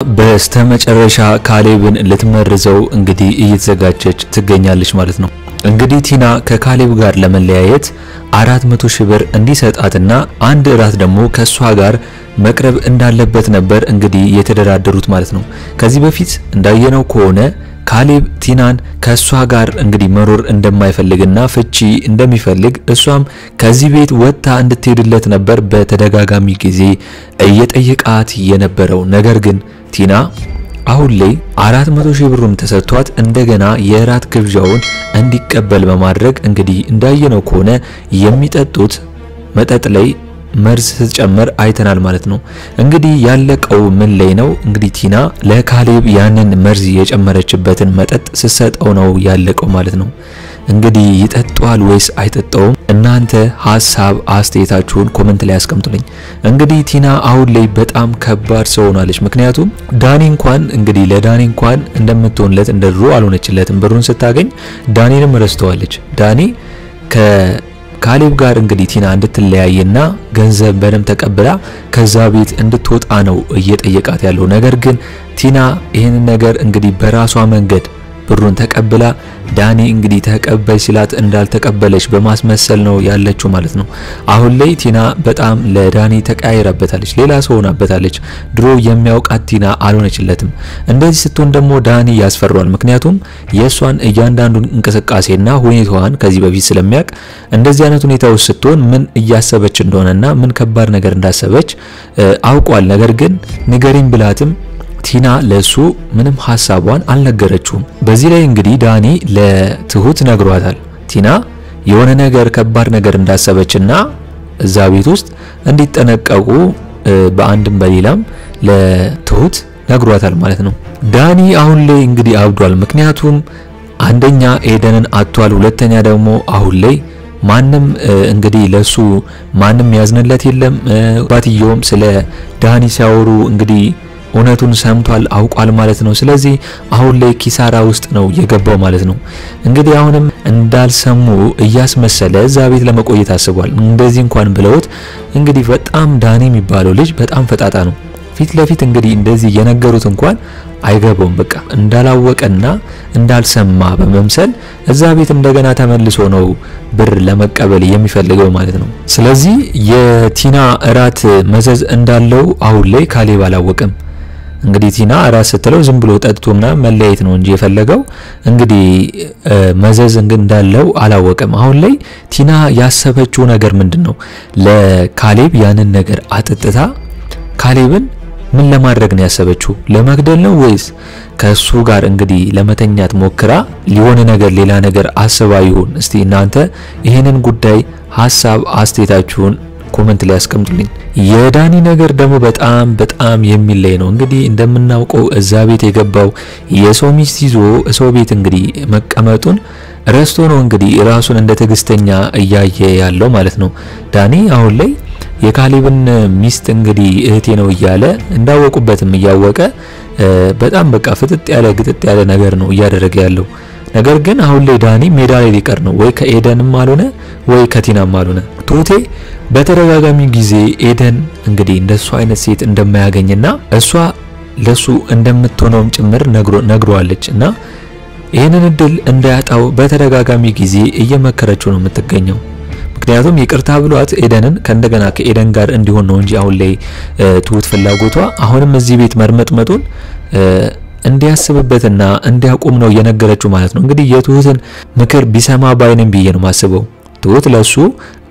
በስተመጨረሻ ካሌብን ልትመርዘው እንግዲህ እየተዘጋጀች ትገኛለች ማለት ነው። እንግዲህ ቲና ከካሌብ ጋር ለመለያየት 400 ሺህ ብር እንዲሰጣትና አንድ እራት ደግሞ ከሷ ጋር መቅረብ እንዳለበት ነበር እንግዲህ የተደራደሩት ማለት ነው። ከዚህ በፊት እንዳየነው ከሆነ ካሌብ ቲናን ከሷ ጋር እንግዲህ መኖር እንደማይፈልግና ፍቺ እንደሚፈልግ እሷም ከዚህ ቤት ወጣ እንድትሄድለት ነበር በተደጋጋሚ ጊዜ እየጠየቃት የነበረው። ነገር ግን ቲና አሁን ላይ 400 ሺህ ብሩም ተሰጥቷት እንደገና የራት ግብዣውን እንዲቀበል በማድረግ እንግዲህ እንዳየነው ከሆነ የሚጠጡት መጠጥ ላይ መርዝ ስትጨምር አይተናል ማለት ነው። እንግዲህ ያለቀው ምን ላይ ነው? እንግዲህ ቲና ለካሌብ ያንን መርዝ የጨመረችበትን መጠጥ ስትሰጠው ነው ያለቀው ማለት ነው። እንግዲህ ይጠጣዋል ወይስ አይጠጣውም? እናንተ ሐሳብ አስተያየታችሁን ኮሜንት ላይ አስቀምጡልኝ። እንግዲህ ቲና አሁን ላይ በጣም ከባድ ሰው ሆናለች። ምክንያቱም ዳኒ እንኳን እንግዲህ ለዳኒ እንኳን እንደምትሆንለት እንደድሮ አልሆነችለትም። ብሩን ስታገኝ ዳኒንም ረስተዋለች። ዳኒ ካሌብ ጋር እንግዲህ ቲና እንድትለያይና ገንዘብ በደም ተቀብላ ከዛ ቤት እንድትወጣ ነው እየጠየቃት ያለው። ነገር ግን ቲና ይሄን ነገር እንግዲህ በራሷ መንገድ ብሩን ተቀብላ ዳኒ እንግዲህ ተቀበል ሲላት እንዳልተቀበለች በማስመሰል ነው ያለችው ማለት ነው። አሁን ላይ ቲና በጣም ለዳኒ ተቀያይራበታለች፣ ሌላ ሰው ሆናበታለች። ድሮ የሚያውቃት ቲና አልሆነችለትም። እንደዚህ ስትሆን ደግሞ ዳኒ ያስፈራዋል። ምክንያቱም የሷን እያንዳንዱን እንቅስቃሴና ሁኔታዋን ከዚህ በፊት ስለሚያውቅ እንደዚህ አይነት ሁኔታው ስትሆን ምን እያሰበች እንደሆነና ምን ከባድ ነገር እንዳሰበች አውቋል። ነገር ግን ንገሪኝ ብላትም ቲና ለሱ ምንም ሐሳቧን አልነገረችውም። በዚህ ላይ እንግዲህ ዳኒ ለትሁት ነግሯታል። ቲና የሆነ ነገር ከባድ ነገር እንዳሰበችና እዛ ቤት ውስጥ እንዲጠነቀቁ በአንድም በሌላም ለትሁት ነግሯታል ማለት ነው። ዳኒ አሁን ላይ እንግዲህ አብዷል። ምክንያቱም አንደኛ ኤደንን አጥቷል፣ ሁለተኛ ደግሞ አሁን ላይ ማንም እንግዲህ ለሱ ማንም ያዝነለት የለም። ባትየውም ስለ ዳኒ ሲያወሩ እንግዲህ እውነቱን ሰምቷል፣ አውቋል ማለት ነው። ስለዚህ አሁን ላይ ኪሳራ ውስጥ ነው የገባው ማለት ነው። እንግዲህ አሁንም እንዳልሰሙ እያስመሰለ እዛ ቤት ለመቆየት አስቧል። እንደዚህ እንኳን ብለውት እንግዲህ በጣም ዳኒ የሚባለው ልጅ በጣም ፈጣጣ ነው። ፊት ለፊት እንግዲህ እንደዚህ የነገሩት እንኳን አይገባውም። በቃ እንዳላወቀና እንዳልሰማ በመምሰል እዛ ቤት እንደገና ተመልሶ ነው ብር ለመቀበል የሚፈልገው ማለት ነው። ስለዚህ የቲና እራት መዘዝ እንዳለው አሁን ላይ ካሌብ አላወቀም። እንግዲህ ቲና እራት ስትለው ዝም ብሎ ጠጥቶና መለያየት ነው እንጂ የፈለገው እንግዲህ መዘዝ እንዳለው አላወቀም። አሁን ላይ ቲና ያሰበችው ነገር ምንድነው? ለካሌብ ያንን ነገር አጥጥታ ካሌብን ምን ለማድረግ ነው ያሰበችው? ለመግደል ነው ወይስ ከሱ ጋር እንግዲህ ለመተኛት ሞክራ ሊሆን ነገር ሌላ ነገር አስባ ይሁን? እስቲ እናንተ ይሄንን ጉዳይ ሐሳብ አስተያየታችሁን ኮሜንት ላይ አስቀምጡልኝ። የዳኒ ነገር ደግሞ በጣም የሚለይ ነው። እንግዲህ እንደምናውቀው እዛ ቤት የገባው የሰው ሚስት ይዞ ሰው ቤት እንግዲህ መቀመጡን ረስቶ ነው እንግዲህ ራሱን እንደ ትዕግስተኛ እያየ ያለው ማለት ነው። ዳኒ አሁን ላይ የካሌብን ሚስት እንግዲህ እህቴ ነው እያለ እንዳወቁበትም እያወቀ በጣም በቃ ፍጥጥ ያለ ግጥጥ ያለ ነገር ነው እያደረገ ያለው። ነገር ግን አሁን ላይ ዳኒ ሜዳ ላይ ሊቀር ነው። ወይ ከኤደንም አልሆነ ወይ ከቲናም አልሆነ። ቱቴ በተደጋጋሚ ጊዜ ኤደን እንግዲህ እንደሱ አይነት ሴት እንደማያገኝና እሷ ለሱ እንደምትሆነውም ጭምር ነግሯለች እና ይሄንን እድል እንዳያጣው በተደጋጋሚ ጊዜ እየመከረችው ነው የምትገኘው። ምክንያቱም ይቅርታ ብሏት ኤደንን ከእንደገና ከኤደን ጋር እንዲሆን ነው እንጂ አሁን ላይ ትሁት ፍላጎቷ አሁንም እዚህ ቤት መርመጥመጡን እንዲያስብበትና እንዲያቆም ነው የነገረችው ማለት ነው። እንግዲህ የትሁትን ምክር ቢሰማ ባይንም ብዬ ነው ማስበው። ትሁት ለሱ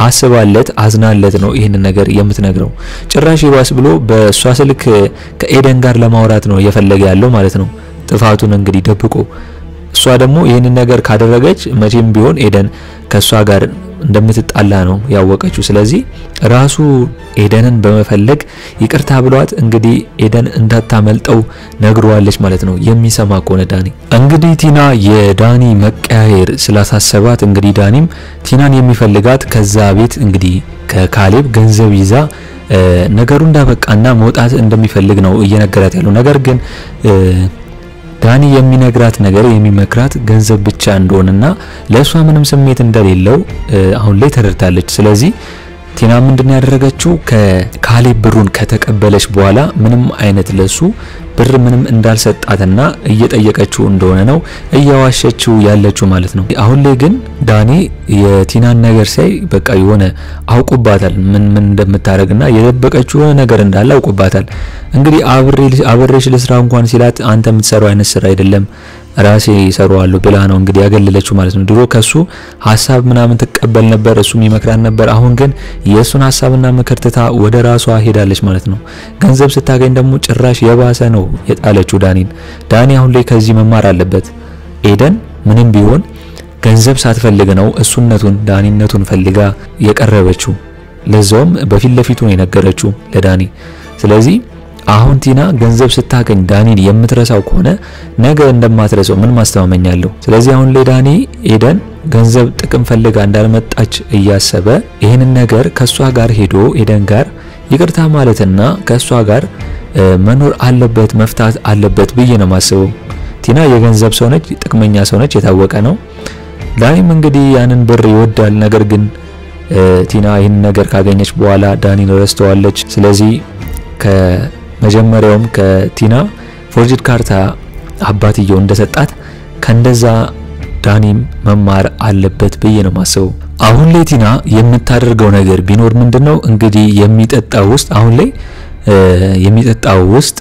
አስባለት አዝናለት ነው ይሄን ነገር የምትነግረው። ጭራሽ ይባስ ብሎ በሷ ስልክ ከኤደን ጋር ለማውራት ነው የፈለገ ያለው ማለት ነው። ጥፋቱን እንግዲህ ደብቆ እሷ ደግሞ ይሄን ነገር ካደረገች መቼም ቢሆን ኤደን ከሷ ጋር እንደምትጣላ ነው ያወቀችው። ስለዚህ ራሱ ኤደንን በመፈለግ ይቅርታ ብሏት እንግዲህ ኤደን እንዳታመልጠው ነግሯለች ማለት ነው። የሚሰማ ከሆነ ዳኒ እንግዲህ ቲና የዳኒ መቀያየር ስላሳሰባት እንግዲህ ዳኒም ቲናን የሚፈልጋት ከዛ ቤት እንግዲህ ከካሌብ ገንዘብ ይዛ ነገሩ እንዳበቃና መውጣት እንደሚፈልግ ነው እየነገራት ያለው። ነገር ግን ዳኒ የሚነግራት ነገር የሚመክራት ገንዘብ ብቻ እንደሆነና ለሷ ምንም ስሜት እንደሌለው አሁን ላይ ተረድታለች። ስለዚህ ቲና ምንድን ያደረገችው ከካሌብ ብሩን ከተቀበለች በኋላ ምንም አይነት ለሱ ብር ምንም እንዳልሰጣትና እየጠየቀችው እንደሆነ ነው እያዋሸችው ያለችው ማለት ነው። አሁን ላይ ግን ዳኒ የቲናን ነገር ሳይ በቃ የሆነ አውቆባታል ምን እንደምታረግና የደበቀችው ነገር እንዳለ አውቆባታል። እንግዲህ አብሬሽ ለስራ እንኳን ሲላት አንተ የምትሰራው አይነት ስራ አይደለም ራሴ ይሰራዋለሁ ብላ ነው እንግዲህ ያገለለችው ማለት ነው። ድሮ ከሱ ሐሳብ ምናምን ተቀበል ነበር እሱም ይመክራን ነበር። አሁን ግን የሱን ሐሳብና ምክር ትታ ወደ ራሷ ሄዳለች ማለት ነው። ገንዘብ ስታገኝ ደግሞ ጭራሽ የባሰ ነው የጣለችው ዳኒን። ዳኒ አሁን ላይ ከዚህ መማር አለበት። ኤደን ምንም ቢሆን ገንዘብ ሳትፈልግ ነው እሱነቱን ዳኒነቱን ፈልጋ የቀረበችው። ለዛውም በፊት ለፊቱ ነው የነገረችው ለዳኒ። ስለዚህ አሁን ቲና ገንዘብ ስታገኝ ዳኒን የምትረሳው ከሆነ ነገ እንደማትረሳው ምን ማስተማመኛ አለው? ስለዚህ አሁን ላይ ዳኒ ኤደን ገንዘብ ጥቅም ፈልጋ እንዳልመጣች እያሰበ ይሄንን ነገር ከሷ ጋር ሄዶ ኤደን ጋር ይቅርታ ማለትና ከሷ ጋር መኖር አለበት መፍታት አለበት ብዬ ነው ማስበው። ቲና የገንዘብ ሰው ነች፣ ጥቅመኛ ሰው ነች፣ የታወቀ ነው። ዳኒም እንግዲህ ያንን ብር ይወዳል። ነገር ግን ቲና ይሄን ነገር ካገኘች በኋላ ዳኒን ረስተዋለች። ስለዚህ መጀመሪያውም ከቲና ፎርጅድ ካርታ አባትየው እንደሰጣት ከእንደዛ ዳኒም መማር አለበት ብዬ ነው ማስበው። አሁን ላይ ቲና የምታደርገው ነገር ቢኖር ምንድነው እንግዲህ የሚጠጣው ውስጥ አሁን ላይ የሚጠጣው ውስጥ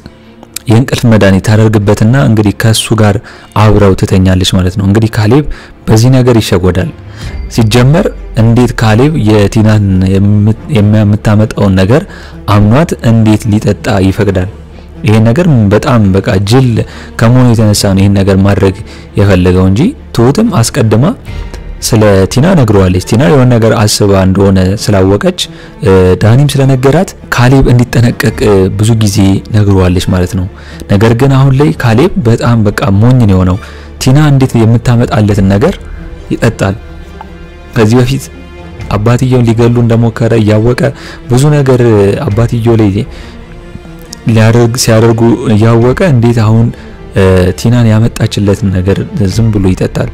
የእንቅልፍ መድኃኒት ታደርግበትና እንግዲህ ከሱ ጋር አብረው ትተኛለች ማለት ነው። እንግዲህ ካሌብ በዚህ ነገር ይሸጎዳል። ሲጀመር እንዴት ካሌብ የቲናን የምታመጣውን ነገር አምኗት እንዴት ሊጠጣ ይፈቅዳል? ይሄ ነገር በጣም በቃ ጅል ከመሆኑ የተነሳ ነው ይሄን ነገር ማድረግ የፈለገው እንጂ ትሁትም አስቀድማ ስለ ቲና ነግሯለች። ቲና የሆነ ነገር አስባ እንደሆነ ስላወቀች ዳኒም ስለነገራት ካሌብ እንዲጠነቀቅ ብዙ ጊዜ ነግሯለች ማለት ነው። ነገር ግን አሁን ላይ ካሌብ በጣም በቃ ሞኝ ነው የሆነው። ቲና እንዴት የምታመጣለትን ነገር ይጠጣል። ከዚህ በፊት አባትየውን ሊገሉ እንደሞከረ ያወቀ ብዙ ነገር አባትየው ላይ ሲያደርጉ ያወቀ እንዴት አሁን ቲናን ያመጣችለትን ነገር ዝም ብሎ ይጠጣል?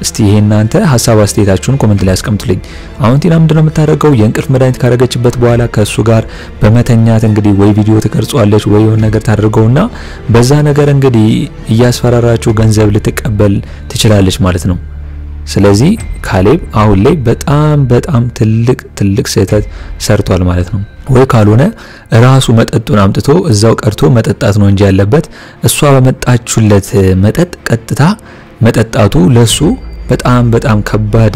እስቲ ይሄናንተ ሐሳብ አስተያየታችሁን ኮሜንት ላይ አስቀምጡልኝ። አሁን ቲና ምንድነው የምታደርገው? የእንቅልፍ መድኃኒት ካረገችበት በኋላ ከሱ ጋር በመተኛት እንግዲህ ወይ ቪዲዮ ትቀርጿለች ወይ የሆነ ነገር ታደርገውና በዛ ነገር እንግዲህ እያስፈራራችሁ ገንዘብ ልትቀበል ትችላለች ማለት ነው። ስለዚህ ካሌብ አሁን ላይ በጣም ትልቅ ስህተት ሰርቷል ማለት ነው። ወይ ካልሆነ ራሱ መጠጡን አምጥቶ እዛው ቀርቶ መጠጣት ነው እንጂ ያለበት እሷ በመጣችሁለት መጠጥ ቀጥታ መጠጣቱ ለሱ በጣም ከባድ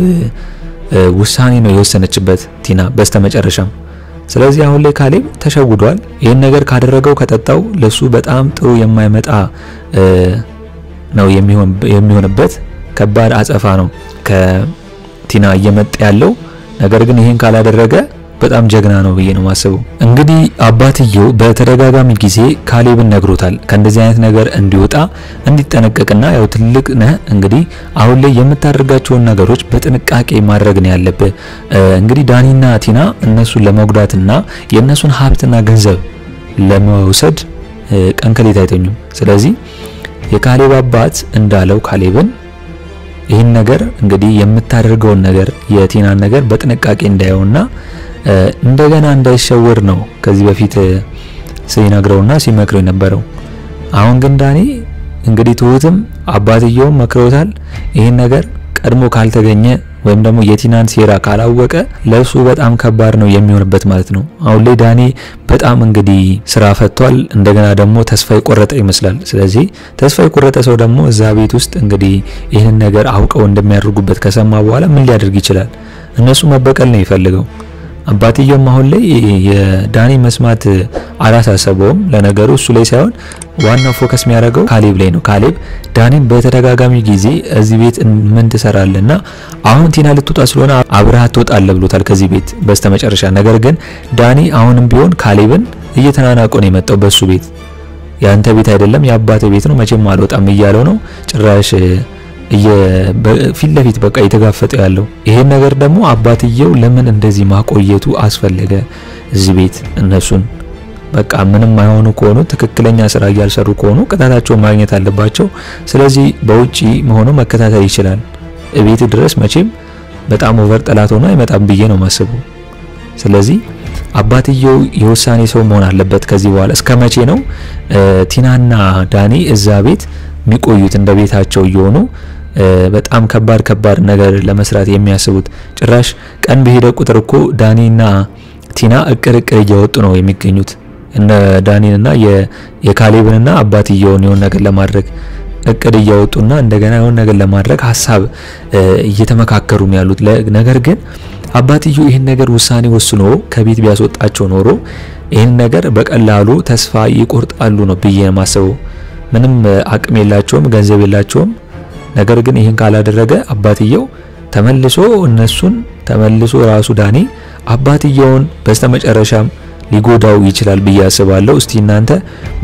ውሳኔ ነው የወሰነችበት ቲና በስተመጨረሻም። ስለዚህ አሁን ላይ ካሌብ ተሸውዷል። ይሄን ነገር ካደረገው ከጠጣው ለሱ በጣም ጥሩ የማይመጣ ነው የሚሆንበት ከባድ አጸፋ ነው ከቲና እየመጣ ያለው። ነገር ግን ይሄን ካላደረገ በጣም ጀግና ነው ብዬ ነው ማስበው። እንግዲህ አባትየው በተደጋጋሚ ጊዜ ካሌብን ነግሮታል ከእንደዚህ አይነት ነገር እንዲወጣ እንዲጠነቀቅና ያው ትልቅ ነህ እንግዲህ አሁን ላይ የምታደርጋቸው ነገሮች በጥንቃቄ ማድረግ ነው ያለበት። እንግዲህ ዳኒና ቲና እነሱን ለመጉዳትና የነሱን ሀብትና ገንዘብ ለመውሰድ ቀንከሌት አይተኙም። ስለዚህ የካሌብ አባት እንዳለው ካሌብን ይሄን ነገር እንግዲህ የምታደርገውን ነገር የቲናን ነገር በጥንቃቄ እንዳየውና እንደገና እንዳይሸወር ነው ከዚህ በፊት ሲነግረውና ሲመክረው የነበረው። አሁን ግን ዳኒ እንግዲህ ትሁትም አባትየው መክሮታል። ይሄን ነገር ቀድሞ ካልተገኘ ወይም ደግሞ የቲናን ሴራ ካላወቀ ለሱ በጣም ከባድ ነው የሚሆንበት ማለት ነው። አሁን ላይ ዳኒ በጣም እንግዲህ ስራ ፈቷል። እንደገና ደግሞ ተስፋ የቆረጠ ይመስላል። ስለዚህ ተስፋ የቆረጠ ሰው ደግሞ እዛ ቤት ውስጥ እንግዲህ ይሄን ነገር አውቀው እንደሚያደርጉበት ከሰማ በኋላ ምን ሊያደርግ ይችላል? እነሱ መበቀል ነው የሚፈልገው። አባትየውም አሁን ላይ የዳኒ መስማት አላሳሰበውም። ለነገሩ እሱ ላይ ሳይሆን ዋናው ፎከስ የሚያደርገው ካሌብ ላይ ነው። ካሌብ ዳኒን በተደጋጋሚ ጊዜ እዚህ ቤት ምን ትሰራለና አሁን ቲና ልትወጣ ስለሆነ አብረሃት ትወጣለህ ብሎታል ከዚህ ቤት በስተመጨረሻ። ነገር ግን ዳኒ አሁንም ቢሆን ካሌብን እየተናናቀ ነው የመጣው። በሱ ቤት ያንተ ቤት አይደለም የአባቴ ቤት ነው መቼም አልወጣም እያለው ነው። ጭራሽ ፊት ለፊት በቃ የተጋፈጠው ያለው። ይሄን ነገር ደግሞ አባትየው ለምን እንደዚህ ማቆየቱ አስፈለገ? እዚህ ቤት እነሱን በቃ ምንም አይሆኑ ከሆኑ ትክክለኛ ስራ ያልሰሩ ከሆኑ ቅጣታቸው ማግኘት አለባቸው። ስለዚህ በውጪ መሆኑ መከታተል ይችላል። እቤት ድረስ መቼም በጣም ኦቨር ጠላት ሆኖ አይመጣም ብዬ ነው ማስበው። ስለዚህ አባትየው የውሳኔ ሰው መሆን አለበት ከዚህ በኋላ እስከመቼ ነው ቲናና ዳኒ እዛ ቤት የሚቆዩት እንደ ቤታቸው እየሆኑ በጣም ከባድ ነገር ለመስራት የሚያስቡት ጭራሽ ቀን በሄደ ቁጥር እኮ ዳኒና ቲና እቅር እያወጡ ነው የሚገኙት እነ ዳኒና የካሌብንና አባትየውን የሆነ ነገር ለማድረግ እቅድ እያወጡና እንደገና የሆነ ነገር ለማድረግ ሐሳብ እየተመካከሩ ነው ያሉት ነገር ግን አባትየው ይሄን ነገር ውሳኔ ወስኖ ከቤት ቢያስወጣቸው ኖሮ ይሄን ነገር በቀላሉ ተስፋ ይቆርጣሉ ነው ብዬ ማሰቡ ምንም አቅም የላቸውም ገንዘብ የላቸውም ነገር ግን ይሄን ካላደረገ አባትየው ተመልሶ ራሱ ዳኒ አባትየውን በስተመጨረሻም ሊጎዳው ይችላል ብዬ አስባለሁ እስቲ እናንተ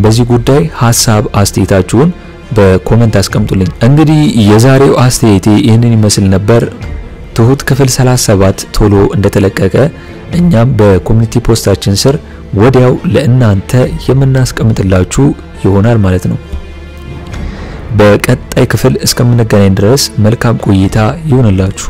በዚህ ጉዳይ ሐሳብ አስተያየታችሁን በኮሜንት አስቀምጡልኝ እንግዲህ የዛሬው አስተያየቴ ይሄንን ይመስል ነበር ትሁት ክፍል 37 ቶሎ እንደተለቀቀ እኛም በኮሚኒቲ ፖስታችን ስር ወዲያው ለእናንተ የምናስቀምጥላችሁ ይሆናል ማለት ነው በቀጣይ ክፍል እስከምንገናኝ ድረስ መልካም ቆይታ ይሁንላችሁ